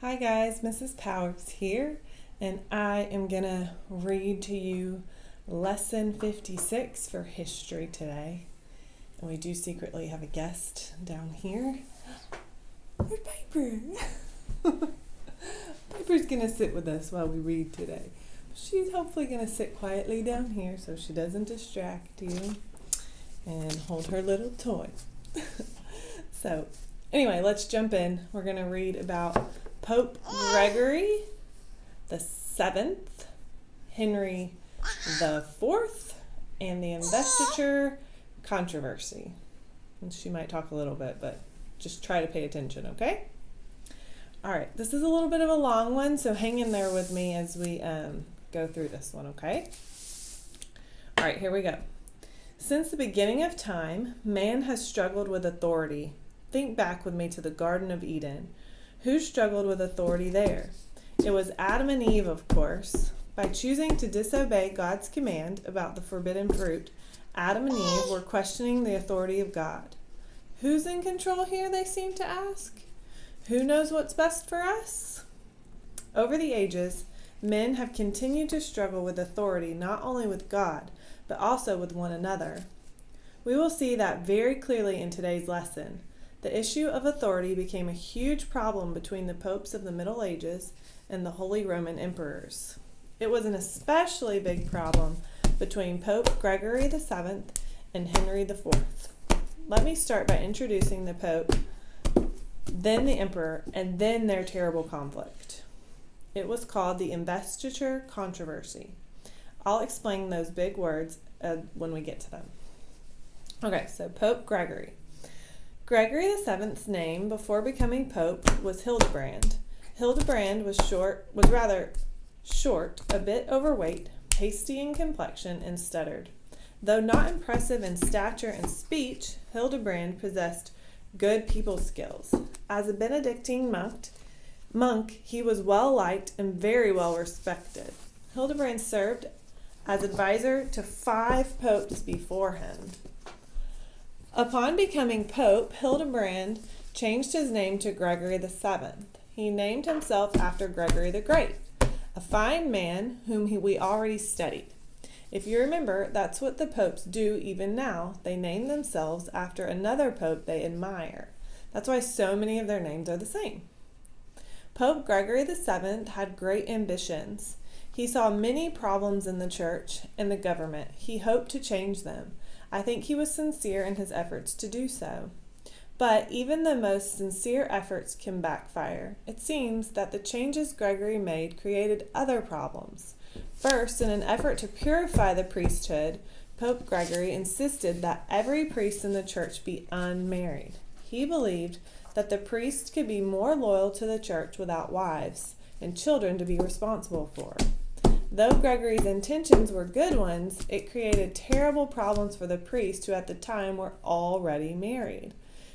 Hi guys, Mrs. Powers here, and I am going to read to you Lesson 56 for history today. And we do secretly have a guest down here. Where's Piper? Piper's going to sit with us while we read today. She's hopefully going to sit quietly down here so she doesn't distract you and hold her little toy. So, anyway, let's jump in. We're going to read about Pope Gregory the Seventh, Henry the Fourth, and the investiture controversy. And she might talk a little bit, but just try to pay attention, okay? All right, this is a little bit of a long one, so hang in there with me as we go through this one, okay? All right, here we go. Since the beginning of time, man has struggled with authority. Think back with me to the Garden of Eden. Who struggled with authority there? It was Adam and Eve, of course. By choosing to disobey God's command about the forbidden fruit, Adam and Eve were questioning the authority of God. Who's in control here, they seem to ask? Who knows what's best for us? Over the ages, men have continued to struggle with authority not only with God, but also with one another. We will see that very clearly in today's lesson. The issue of authority became a huge problem between the popes of the Middle Ages and the Holy Roman emperors. It was an especially big problem between Pope Gregory the Seventh and Henry the Fourth. Let me start by introducing the Pope, then the Emperor, and then their terrible conflict. It was called the investiture controversy. I'll explain those big words when we get to them. Okay, so Pope Gregory. Gregory VII's name before becoming pope was Hildebrand. Hildebrand was rather short, a bit overweight, pasty in complexion, and stuttered. Though not impressive in stature and speech, Hildebrand possessed good people skills. As a Benedictine monk, he was well liked and very well respected. Hildebrand served as advisor to 5 popes before him. Upon becoming pope, Hildebrand changed his name to Gregory VII. He named himself after Gregory the Great, a fine man whom we already studied. If you remember, that's what the popes do even now. They name themselves after another pope they admire. That's why so many of their names are the same. Pope Gregory VII had great ambitions. He saw many problems in the church and the government. He hoped to change them. I think he was sincere in his efforts to do so. But even the most sincere efforts can backfire. It seems that the changes Gregory made created other problems. First, in an effort to purify the priesthood, Pope Gregory insisted that every priest in the church be unmarried. He believed that the priest could be more loyal to the church without wives and children to be responsible for. Though Gregory's intentions were good ones, it created terrible problems for the priests who at the time were already married.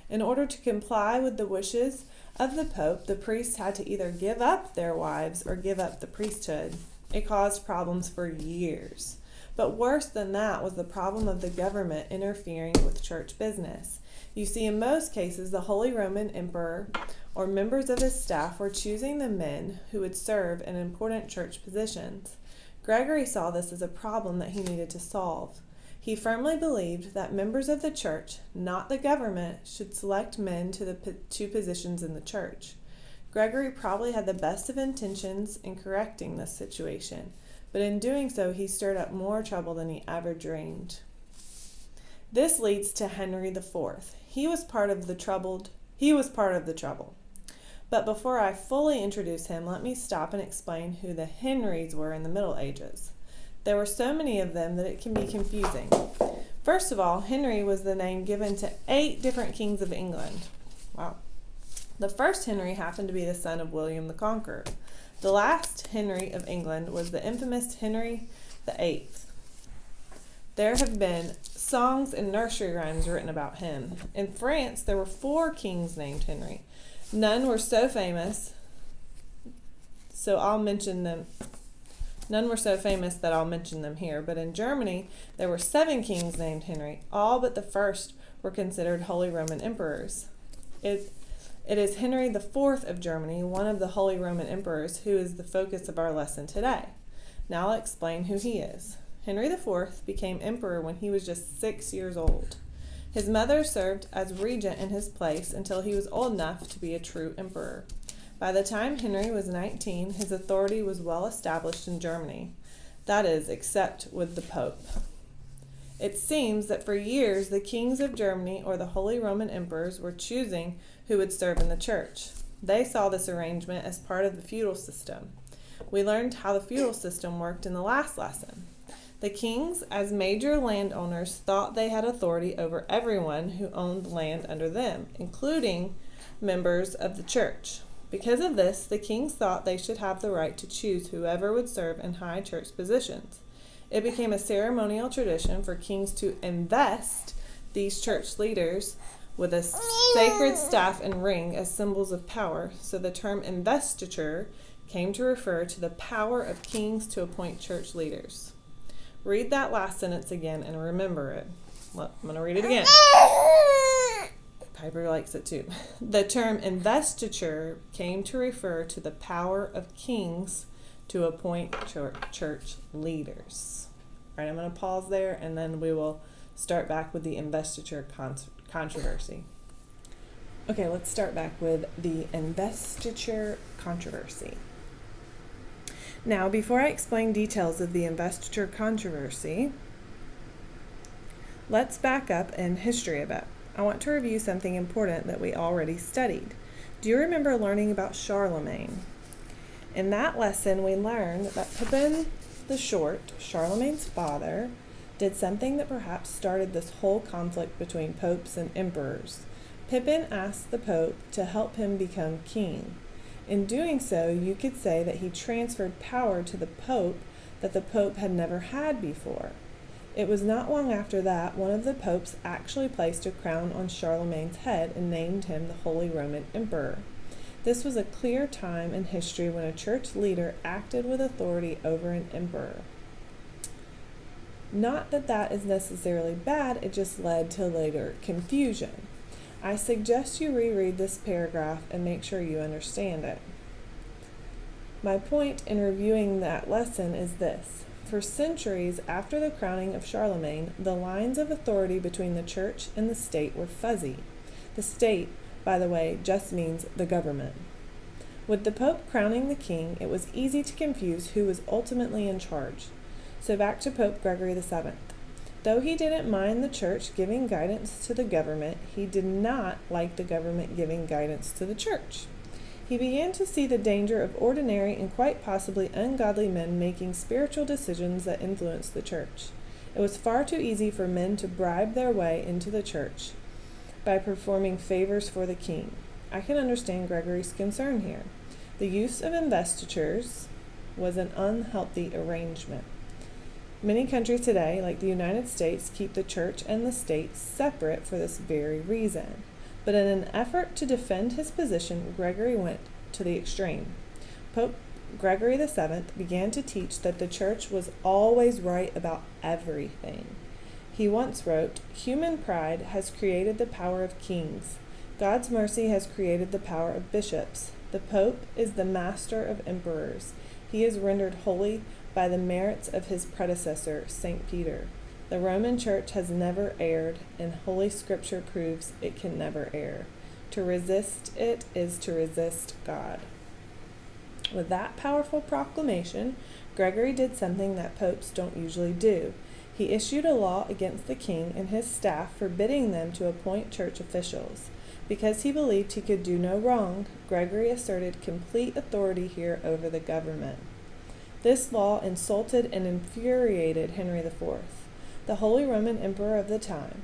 In order to comply with the wishes of the Pope, the priests had to either give up their wives or give up the priesthood. It caused problems for years. But worse than that was the problem of the government interfering with church business. You see, in most cases, the Holy Roman Emperor or members of his staff were choosing the men who would serve in important church positions. Gregory saw this as a problem that he needed to solve. He firmly believed that members of the church, not the government, should select men to the 2 positions in the church. Gregory probably had the best of intentions in correcting this situation, but in doing so, he stirred up more trouble than he ever dreamed. This leads to Henry the Fourth. He was part of the trouble. But before I fully introduce him, let me stop and explain who the Henrys were in the Middle Ages. There were so many of them that it can be confusing. First of all, Henry was the name given to 8 different kings of England. Wow. The first Henry happened to be the son of William the Conqueror. The last Henry of England was the infamous Henry VIII. There have been songs and nursery rhymes written about him. In France, there were 4 kings named Henry. None were so famous that I'll mention them here. But in Germany, there were 7 kings named Henry. All but the first were considered Holy Roman emperors. It is Henry IV of Germany, one of the Holy Roman Emperors, who is the focus of our lesson today. Now I'll explain who he is. Henry IV became emperor when he was just 6 years old. His mother served as regent in his place until he was old enough to be a true emperor. By the time Henry was 19, his authority was well established in Germany. That is, except with the Pope. It seems that for years the kings of Germany, or the Holy Roman Emperors, were choosing who would serve in the church. They saw this arrangement as part of the feudal system. We learned how the feudal system worked in the last lesson. The kings, as major landowners, thought they had authority over everyone who owned land under them, including members of the church. Because of this, the kings thought they should have the right to choose whoever would serve in high church positions. It became a ceremonial tradition for kings to invest these church leaders with a sacred staff and ring as symbols of power, so the term investiture came to refer to the power of kings to appoint church leaders. Read that last sentence again and remember it. Well, I'm going to read it again. Piper likes it too. The term investiture came to refer to the power of kings to appoint church leaders. All right, I'm going to pause there and then we will start back with the investiture controversy. Okay, let's start back with the investiture controversy. Now, before I explain details of the investiture controversy, let's back up in history a bit. I want to review something important that we already studied. Do you remember learning about Charlemagne? In that lesson, we learned that Pippin the Short, Charlemagne's father, did something that perhaps started this whole conflict between popes and emperors. Pippin asked the pope to help him become king. In doing so, you could say that he transferred power to the pope that the pope had never had before. It was not long after that one of the popes actually placed a crown on Charlemagne's head and named him the Holy Roman Emperor. This was a clear time in history when a church leader acted with authority over an emperor. Not that that is necessarily bad, it just led to later confusion. I suggest you reread this paragraph and make sure you understand it. My point in reviewing that lesson is this. For centuries after the crowning of Charlemagne, the lines of authority between the church and the state were fuzzy. The state, by the way, just means the government. With the Pope crowning the king, it was easy to confuse who was ultimately in charge. So back to Pope Gregory VII. Though he didn't mind the church giving guidance to the government, he did not like the government giving guidance to the church. He began to see the danger of ordinary and quite possibly ungodly men making spiritual decisions that influenced the church. It was far too easy for men to bribe their way into the church by performing favors for the king. I can understand Gregory's concern here. The use of investitures was an unhealthy arrangement. Many countries today, like the United States, keep the church and the state separate for this very reason. But in an effort to defend his position, Gregory went to the extreme. Pope Gregory VII began to teach that the church was always right about everything. He once wrote, "Human pride has created the power of kings. God's mercy has created the power of bishops. The Pope is the master of emperors. He is rendered holy by the merits of his predecessor, St. Peter. The Roman Church has never erred, and Holy Scripture proves it can never err. To resist it is to resist God." With that powerful proclamation, Gregory did something that popes don't usually do. He issued a law against the king and his staff forbidding them to appoint church officials. Because he believed he could do no wrong, Gregory asserted complete authority here over the government. This law insulted and infuriated Henry IV, the Holy Roman Emperor of the time.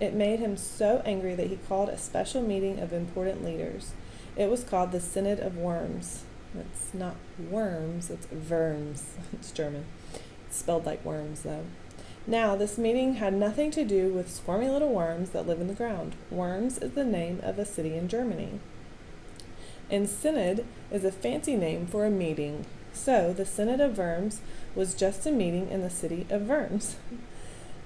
It made him so angry that he called a special meeting of important leaders. It was called the Synod of Worms. It's not worms, it's Worms. It's German. It's spelled like worms, though. Now, this meeting had nothing to do with squirmy little worms that live in the ground. Worms is the name of a city in Germany. And synod is a fancy name for a meeting. So, the Synod of Worms was just a meeting in the city of Worms.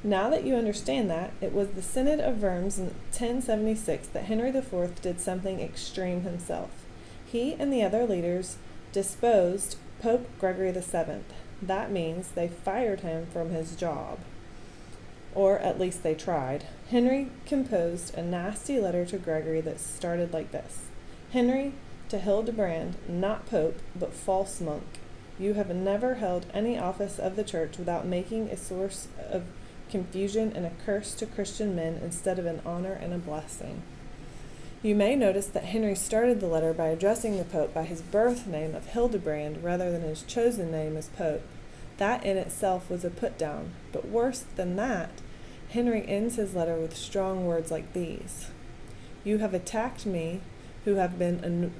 Now that you understand that, it was the Synod of Worms in 1076 that Henry IV did something extreme himself. He and the other leaders disposed Pope Gregory VII. That means they fired him from his job. Or at least they tried. Henry composed a nasty letter to Gregory that started like this. Henry to Hildebrand, not Pope, but false monk. You have never held any office of the church without making a source of confusion and a curse to Christian men instead of an honor and a blessing. You may notice that Henry started the letter by addressing the Pope by his birth name of Hildebrand rather than his chosen name as Pope. That in itself was a put-down, but worse than that, Henry ends his letter with strong words like these. You have attacked me, who have been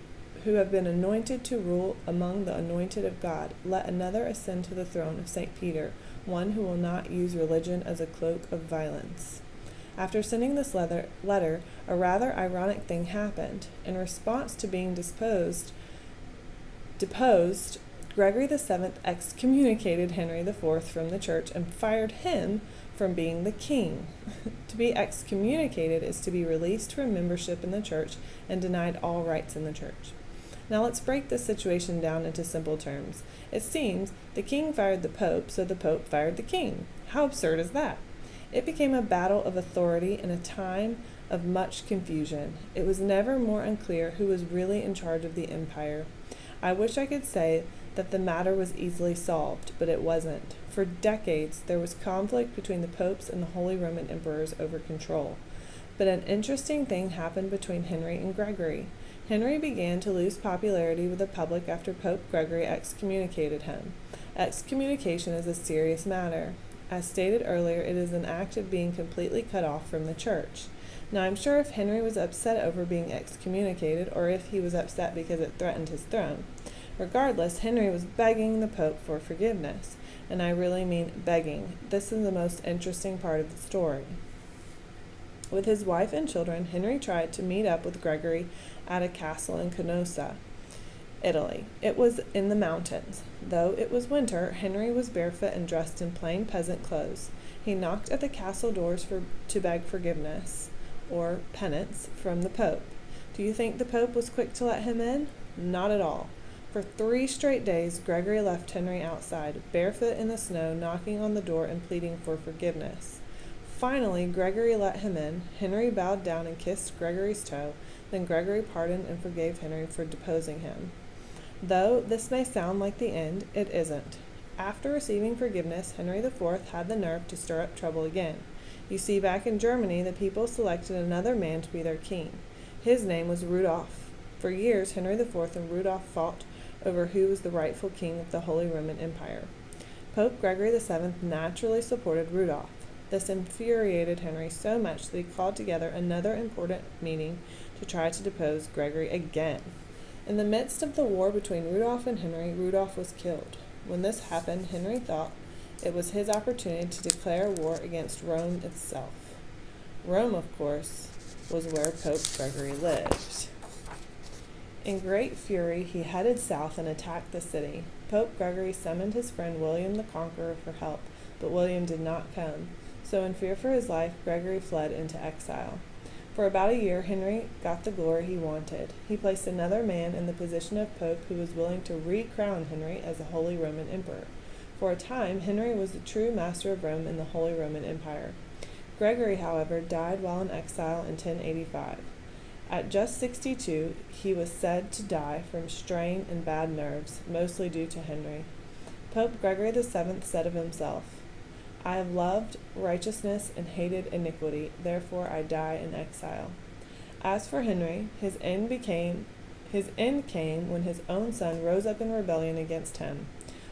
anointed to rule among the anointed of God. Let another ascend to the throne of St. Peter, one who will not use religion as a cloak of violence. After sending this letter, a rather ironic thing happened. In response to being deposed, Gregory VII excommunicated Henry IV from the church and fired him from being the king. To be excommunicated is to be released from membership in the church and denied all rights in the church. Now let's break this situation down into simple terms. It seems the king fired the pope, so the pope fired the king. How absurd is that? It became a battle of authority in a time of much confusion. It was never more unclear who was really in charge of the empire. I wish I could say that the matter was easily solved, but it wasn't. For decades, there was conflict between the popes and the Holy Roman emperors over control. But an interesting thing happened between Henry and Gregory. Henry began to lose popularity with the public after Pope Gregory excommunicated him. Excommunication is a serious matter. As stated earlier, it is an act of being completely cut off from the church. Now, I'm sure if Henry was upset over being excommunicated, or if he was upset because it threatened his throne. Regardless, Henry was begging the Pope for forgiveness, and I really mean begging. This is the most interesting part of the story. With his wife and children, Henry tried to meet up with Gregory at a castle in Canossa, Italy. It was in the mountains. Though it was winter, Henry was barefoot and dressed in plain peasant clothes. He knocked at the castle doors to beg forgiveness, or penance, from the Pope. Do you think the Pope was quick to let him in? Not at all. For 3 straight days, Gregory left Henry outside, barefoot in the snow, knocking on the door and pleading for forgiveness. Finally, Gregory let him in. Henry bowed down and kissed Gregory's toe. Then Gregory pardoned and forgave Henry for deposing him. Though this may sound like the end, it isn't. After receiving forgiveness, Henry IV had the nerve to stir up trouble again. You see, back in Germany, the people selected another man to be their king. His name was Rudolph. For years, Henry IV and Rudolph fought over who was the rightful king of the Holy Roman Empire. Pope Gregory VII naturally supported Rudolph. This infuriated Henry so much that he called together another important meeting to try to depose Gregory again. In the midst of the war between Rudolph and Henry, Rudolph was killed. When this happened, Henry thought it was his opportunity to declare war against Rome itself. Rome, of course, was where Pope Gregory lived. In great fury, he headed south and attacked the city. Pope Gregory summoned his friend William the Conqueror for help, but William did not come. So in fear for his life, Gregory fled into exile. For about a year, Henry got the glory he wanted. He placed another man in the position of Pope who was willing to re-crown Henry as a Holy Roman Emperor. For a time, Henry was the true master of Rome in the Holy Roman Empire. Gregory, however, died while in exile in 1085. At just 62, he was said to die from strain and bad nerves, mostly due to Henry. Pope Gregory VII said of himself, I have loved righteousness and hated iniquity, therefore I die in exile. As for Henry, his end came when his own son rose up in rebellion against him.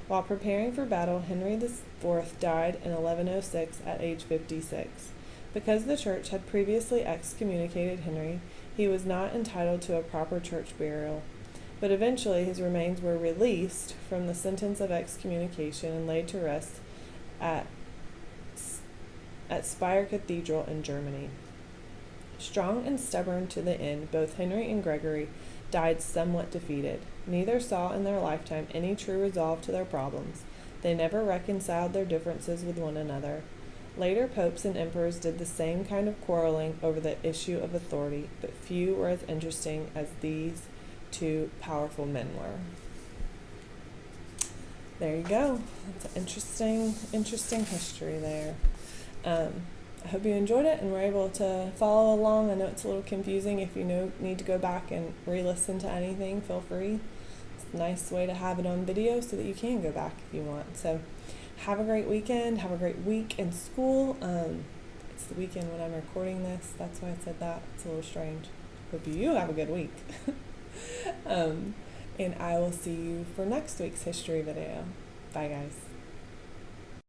While preparing for battle, Henry IV died in 1106 at age 56. Because the church had previously excommunicated Henry, he was not entitled to a proper church burial. But eventually his remains were released from the sentence of excommunication and laid to rest at Speyer Cathedral in Germany. Strong and stubborn to the end, both Henry and Gregory died somewhat defeated. Neither saw in their lifetime any true resolve to their problems. They never reconciled their differences with one another. Later popes and emperors did the same kind of quarreling over the issue of authority, but few were as interesting as these two powerful men were. There you go. That's an interesting history there. I hope you enjoyed it and were able to follow along. I know it's a little confusing. If you need to go back and re-listen to anything, feel free. It's a nice way to have it on video so that you can go back if you want. So have a great weekend. Have a great week in school. It's the weekend when I'm recording this. That's why I said that. It's a little strange. Hope you have a good week. And I will see you for next week's history video. Bye, guys.